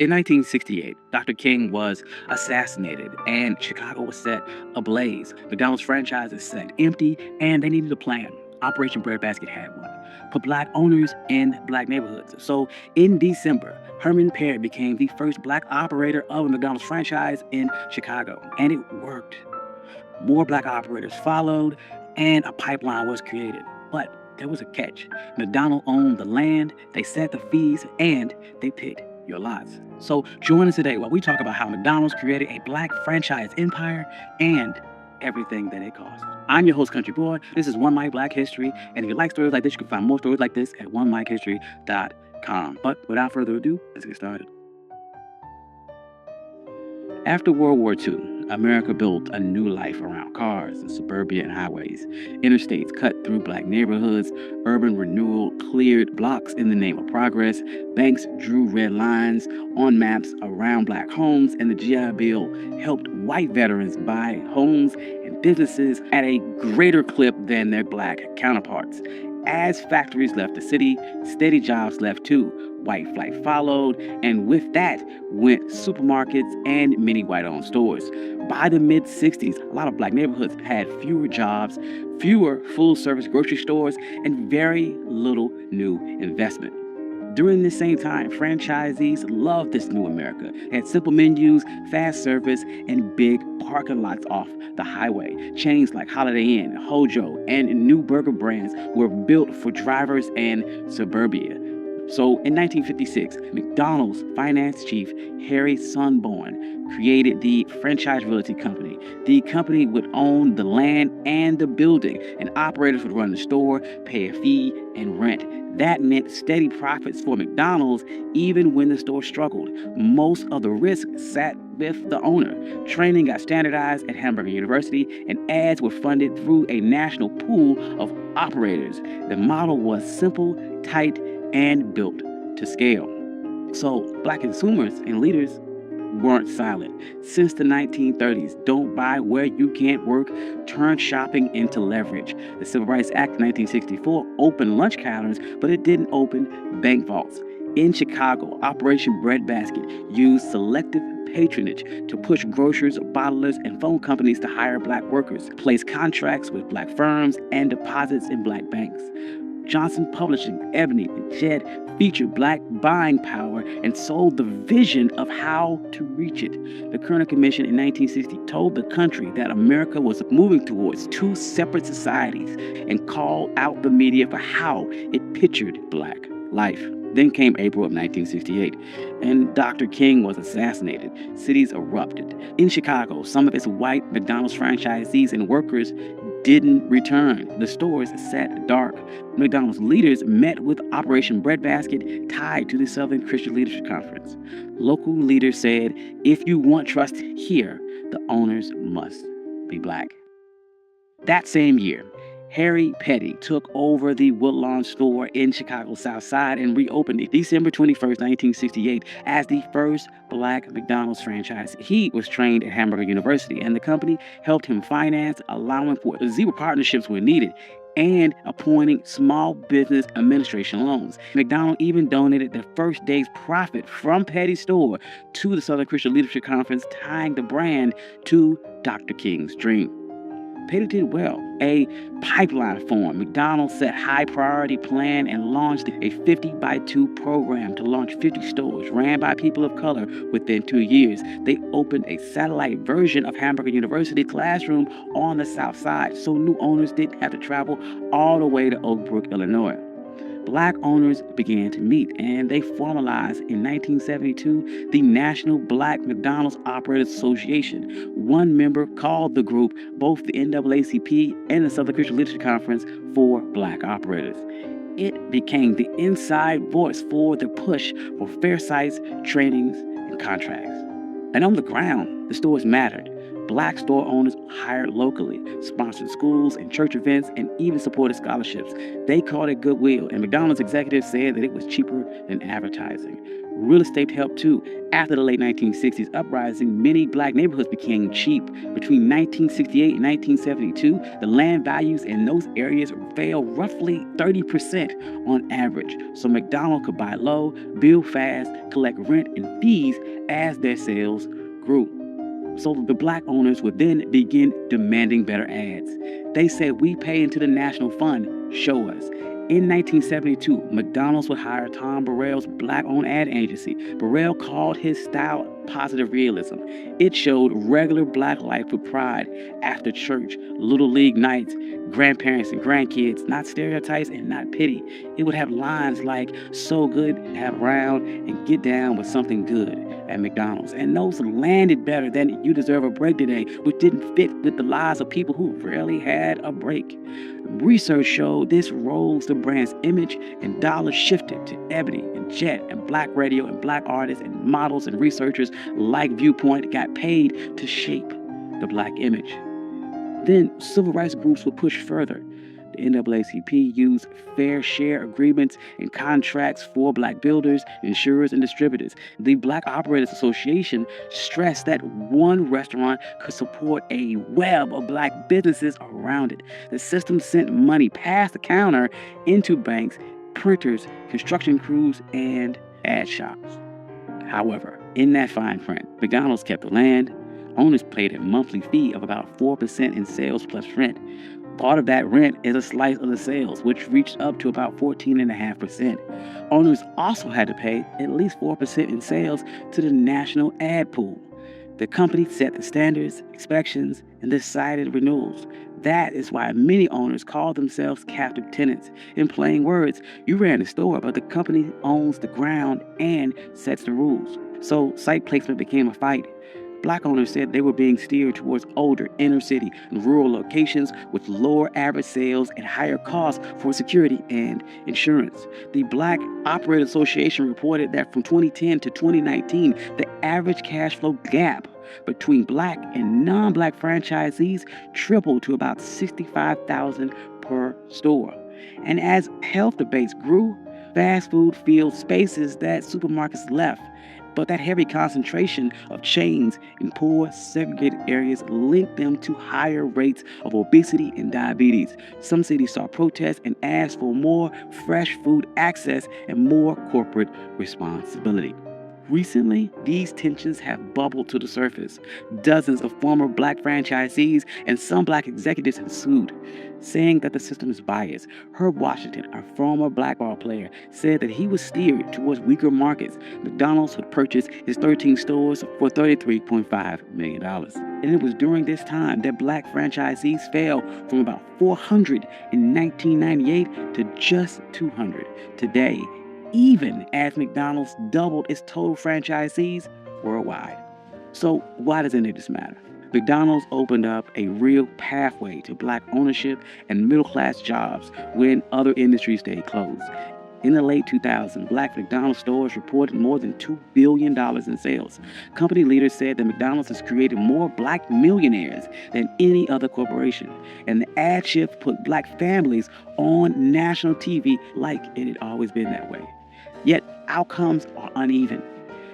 In 1968, Dr. King was assassinated and Chicago was set ablaze. McDonald's franchise is set empty and they needed a plan. Operation Breadbasket had one for black owners in black neighborhoods. So in December, Herman Perry became the first black operator of a McDonald's franchise in Chicago, and it worked. More black operators followed, and a pipeline was created. But there was a catch. McDonald owned the land, they set the fees, and they picked your lots. So join us today while we talk about how McDonald's created a black franchise empire and everything that it cost. I'm your host, Country Boy. This is One Mic Black History, and if you like stories like this, you can find more stories like this at onemichistory.com. But without further ado, let's get started. After World War II, America built a new life around cars and suburbia and highways. Interstates cut through black neighborhoods. Urban renewal cleared blocks in the name of progress. Banks drew red lines on maps around black homes, and the GI Bill helped white veterans buy homes and businesses at a greater clip than their black counterparts. As factories left the city, steady jobs left too. White flight followed, and with that went supermarkets and many white-owned stores. By the mid-60s, a lot of black neighborhoods had fewer jobs, fewer full-service grocery stores, and very little new investment. During this same time, franchisees loved this new America. They had simple menus, fast service, and big parking lots off the highway. Chains like Holiday Inn, Hojo, and new burger brands were built for drivers and suburbia. So in 1956, McDonald's finance chief Harry Sonborn created the Franchise Realty Company. The company would own the land and the building, and operators would run the store, pay a fee, and rent. That meant steady profits for McDonald's even when the store struggled. Most of the risk sat with the owner. Training got standardized at Hamburger University, and ads were funded through a national pool of operators. The model was simple, tight, and built to scale. So black consumers and leaders weren't silent. Since the 1930s, don't buy where you can't work turned shopping into leverage. The Civil Rights Act of 1964 opened lunch counters, but it didn't open bank vaults. In Chicago, Operation Breadbasket used selective patronage to push grocers, bottlers, and phone companies to hire black workers, place contracts with black firms, and deposits in black banks. Johnson Publishing, Ebony, and Jed featured black buying power and sold the vision of how to reach it. The Kerner Commission in 1960 told the country that America was moving towards two separate societies and called out the media for how it pictured black life. Then came April of 1968, and Dr. King was assassinated. Cities erupted. In Chicago, some of its white McDonald's franchisees and workers didn't return. The stores sat dark. McDonald's leaders met with Operation Breadbasket tied to the Southern Christian Leadership Conference. Local leaders said, if you want trust here, the owners must be black. That same year, Harry Petty took over the Woodlawn store in Chicago's South Side and reopened it December 21st, 1968 as the first black McDonald's franchise. He was trained at Hamburger University, and the company helped him finance, allowing for zero partnerships when needed, and appointing small business administration loans. McDonald even donated the first day's profit from Petty's store to the Southern Christian Leadership Conference, tying the brand to Dr. King's dream. Petty did well. A pipeline formed. McDonald's set high priority plan and launched a 50-by-2 program to launch 50 stores ran by people of color within 2 years. They opened a satellite version of Hamburger University classroom on the South Side, so new owners didn't have to travel all the way to Oak Brook, Illinois. Black owners began to meet, and they formalized in 1972 the National Black McDonald's Operators Association. One member called the group both the NAACP and the Southern Christian Leadership Conference for black operators. It became the inside voice for the push for fair sites, trainings, and contracts. And on the ground, the stores mattered. Black store owners hired locally, sponsored schools and church events, and even supported scholarships. They called it goodwill, and McDonald's executives said that it was cheaper than advertising. Real estate helped too. After the late 1960s uprising, many black neighborhoods became cheap. Between 1968 and 1972, the land values in those areas fell roughly 30% on average. So McDonald's could buy low, build fast, collect rent and fees as their sales grew. So the black owners would then begin demanding better ads. They said, "We pay into the national fund, show us." In 1972, McDonald's would hire Tom Burrell's black-owned ad agency. Burrell called his style positive realism. It showed regular black life with pride, after church, little league nights, grandparents and grandkids, not stereotypes and not pity. It would have lines like, "So good, have around, and get down with something good" at McDonald's. And those landed better than "You deserve a break today," which didn't fit with the lives of people who rarely had a break. Research showed this rose the brand's image, and dollars shifted to Ebony and Jet and black radio, and black artists and models and researchers like Viewpoint got paid to shape the black image. Then civil rights groups would push further. The NAACP used fair share agreements and contracts for black builders, insurers, and distributors. The Black Operators Association stressed that one restaurant could support a web of black businesses around it. The system sent money past the counter into banks, printers, construction crews, and ad shops. However, in that fine print, McDonald's kept the land. Owners paid a monthly fee of about 4% in sales plus rent. Part of that rent is a slice of the sales, which reached up to about 14.5%. Owners also had to pay at least 4% in sales to the national ad pool. The company set the standards, inspections, and decided renewals. That is why many owners call themselves captive tenants. In plain words, you ran the store, but the company owns the ground and sets the rules. So site placement became a fight. Black owners said they were being steered towards older inner city and rural locations with lower average sales and higher costs for security and insurance. The Black Operators Association reported that from 2010 to 2019, the average cash flow gap between black and non-black franchisees tripled to about $65,000 per store. And as health debates grew, fast food filled spaces that supermarkets left. But that heavy concentration of chains in poor, segregated areas linked them to higher rates of obesity and diabetes. Some cities saw protests and asked for more fresh food access and more corporate responsibility. Recently, these tensions have bubbled to the surface. Dozens of former black franchisees and some black executives have sued, saying that the system is biased. Herb Washington, a former black ball player, said that he was steered towards weaker markets. McDonald's had purchased his 13 stores for $33.5 million. And it was during this time that black franchisees fell from about 400 in 1998 to just 200 today, even as McDonald's doubled its total franchisees worldwide. So why does any of this matter? McDonald's opened up a real pathway to black ownership and middle-class jobs when other industries stayed closed. In the late 2000s, black McDonald's stores reported more than $2 billion in sales. Company leaders said that McDonald's has created more black millionaires than any other corporation. And the ad shift put black families on national TV like it had always been that way. Yet outcomes are uneven.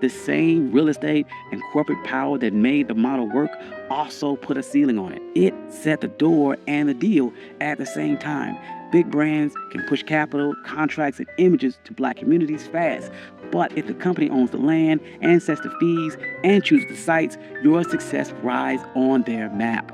The same real estate and corporate power that made the model work also put a ceiling on it. It set the door and the deal at the same time. Big brands can push capital, contracts, and images to black communities fast. But if the company owns the land and sets the fees and chooses the sites, your success rides on their map.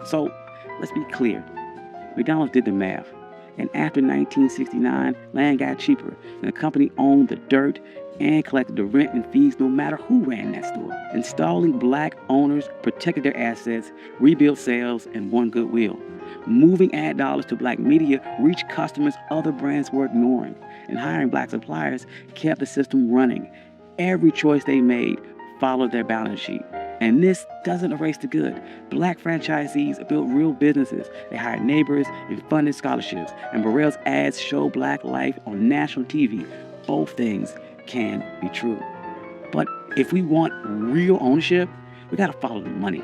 So let's be clear. McDonald's did the math. And after 1969, land got cheaper, and the company owned the dirt and collected the rent and fees no matter who ran that store. Installing black owners protected their assets, rebuilt sales, and won goodwill. Moving ad dollars to black media reached customers other brands were ignoring, and hiring black suppliers kept the system running. Every choice they made followed their balance sheet. And this doesn't erase the good. Black franchisees built real businesses. They hired neighbors and funded scholarships. And Burrell's ads show black life on national TV. Both things can be true. But if we want real ownership, we got to follow the money.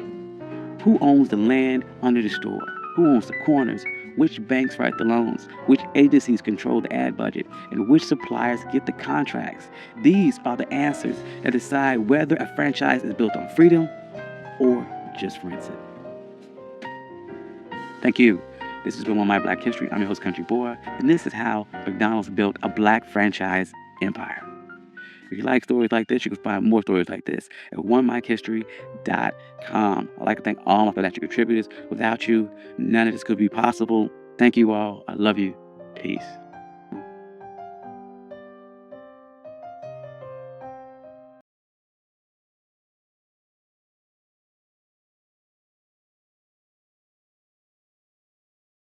Who owns the land under the store? Who owns the corners? Which banks write the loans? Which agencies control the ad budget? And which suppliers get the contracts? These are the answers that decide whether a franchise is built on freedom or just rents it. Thank you. This has been One My Black History. I'm your host, Country Boy, and this is how McDonald's built a black franchise empire. If you like stories like this, you can find more stories like this at onemyhistory.com. I'd like to thank all my financial contributors. Without you, none of this could be possible. Thank you all. I love you. Peace.